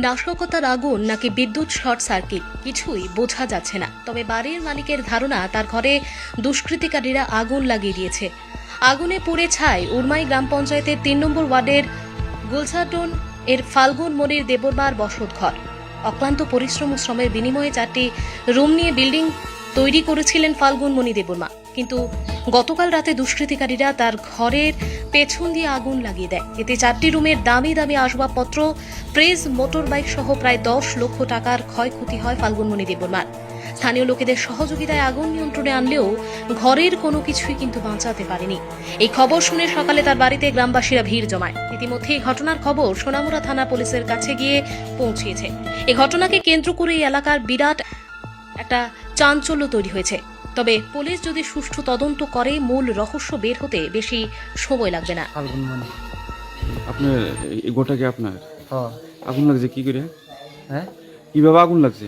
নাশকতার আগুন নাকি বিদ্যুৎ শর্ট সার্কিট কিছুই বোঝা যাচ্ছে না। তবে বাড়ির মালিকের ধারণা তার ঘরে দুষ্কৃতিকারীরা আগুন লাগিয়ে দিয়েছে। আগুনে পুড়ে ছাই উরমাই গ্রাম পঞ্চায়েতের ৩ নম্বর ওয়ার্ডের গুলসাটন এর ফাল্গুন মনির দেবরমার বসতঘর। অক্লান্ত পরিশ্রম ও শ্রমের বিনিময়ে 4টি রুম নিয়ে বিল্ডিং তৈরি করেছিলেন ফাল্গুন মনি দেববর্মা। কিন্তু গতকাল রাতে দুষ্কৃতিকারীরা তার ঘরের পেছন দিয়ে আগুন লাগিয়ে দেয়। এতে 4টি রুমের দামি দামি আসবাবপত্র, প্রেস, মোটর বাইক সহ প্রায় 10 লক্ষ টাকার ক্ষয়ক্ষতি হয় ফাল্গুন মনি দেববর্মার। স্থানীয় লোকেদের সহযোগিতায় আগুন নিয়ন্ত্রণে আনলেও ঘরের কোনো কিছুই কিন্তু বাঁচাতে পারেনি। এই খবর শুনে সকালে তার বাড়িতে গ্রামবাসীরা ভিড় জমায়। ইতিমধ্যে এই ঘটনার খবর সোনামুড়া থানা পুলিশের কাছে গিয়ে পৌঁছেছে। এই ঘটনাকে কেন্দ্র করে এই এলাকার বিরাট একটা চাঞ্চল্য তৈরি হয়েছে। তবে পুলিশ যদি সুষ্ঠু তদন্ত করে মূল রহস্য বের হতে বেশি সময় লাগবে না। আপনার এই গোটা কি আপনার? হ্যাঁ। আগুন লাগছে কি করে? হ্যাঁ, কিভাবে আগুন লাগছে?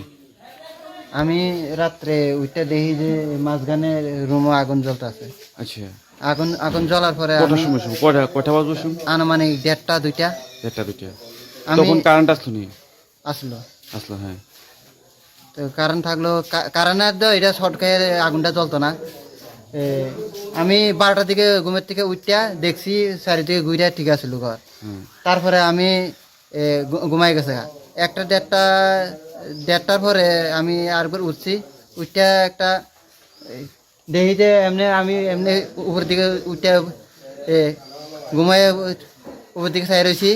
আমি রাত্রে উঠে দেখি যে মাঝখানে রুমে আগুন জ্বলতেছে। আচ্ছা, আগুন জ্বলার পরে কটার সময় কয়টা বাজবে? আনুমানিক 1:30 2টা। 1টা 2টা আমি তখন কারেন্ট আসলো নি? আসলো। হ্যাঁ। তো কারেন্ট থাকলো, কারেন্টের তো এটা শর্ট খেয়ে আগুনটা জ্বলতো না। আমি 12টার দিকে ঘুমের থেকে উঠটা দেখছি চারিদিকে ঘুরে ঠিক আছিল ঘর। তারপরে আমি ঘুমাই গেছে 1টা 1:30টার পরে আমি আরেকবার উঠছি। উঠটা একটা দেখি যে আমি এমনি উপর দিকে উঠটা ঘুমাই উপর দিকে চাই রয়েছি,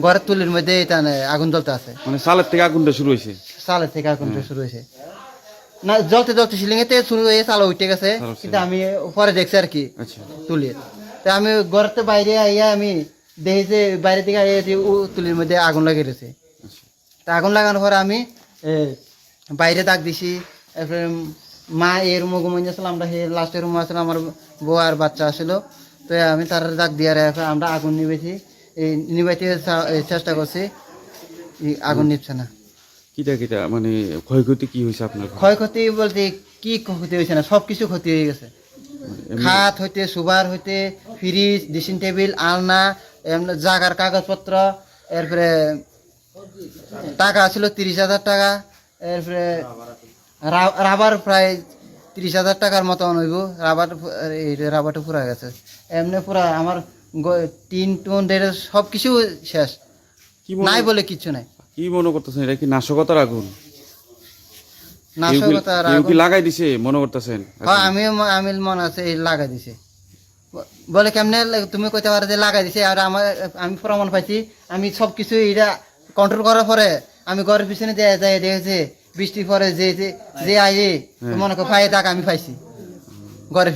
ঘরের তুলির মধ্যে এটা আগুন জ্বলতে আছে। মানে সালের থেকে আগুনটা শুরু হয়েছে? সালের থেকে আগুনটা শুরু হয়েছে না, জ্বলতে সিলিংয়েতে শুরু হয়ে চালা উঠে গেছে, কিন্তু আমি পরে দেখছি আর কি তুলির। তো আমি ঘরের বাইরে আইয়া আমি দেখি যে বাইরে থেকে আইয়া তুলির মধ্যে আগুন লাগিয়ে রয়েছে। তা আগুন লাগানোর পরে আমি বাইরে ডাক দিছি। এরপরে মা এই রুমে ঘুমাইছিলাম, আমরা লাস্টের রুমে আসলাম, আমার বউ আর বাচ্চা আসলো। তো আমি তার ডাক দিয়ে আমরা আগুন নিবেছি, নিবাইতে চেষ্টা করছি, আগুন নিচ্ছে না। কিটা মানে ক্ষয়ক্ষতি কি হয়েছে আপনার? ক্ষয়ক্ষতি বলতে কি ক্ষতি হয়েছে না, সব কিছু ক্ষতি হয়ে গেছে। খাট হইতে, সুবার হইতে, ফ্রিজ, ড্রেসিং টেবিল, আলনা, জাগার কাগজপত্র, এরপরে টাকা ছিল 30,000 টাকা, এরপরে রাবার প্রায় 30,000 টাকার মতো হইব। রাবারটা পুরা গেছে, এমনি পুরা আমার টিন টুন সব কিছু শেষ, নাই বলে কিচ্ছু নাই। কি মনে করতেছেন, এটা কি নাশকতার আগুন? নাশকতার আগুন আগুন কি লাগাই দিছে মনে করতেছেন? হ্যাঁ, আমি মনে আছে এই লাগাই দিছে। বলে কেমনে তুমি কইতে পারো যে লাগাই দিছে? আর আমি প্রমাণ পাইছি। আমি সব কিছু এটা কন্ট্রোল করার পরে আমি ঘরের পিছনে যাই দেখেছি বৃষ্টির পরে যে আইয়ে মনে করো পায়ে দাগ আমি পাইছি ঘরের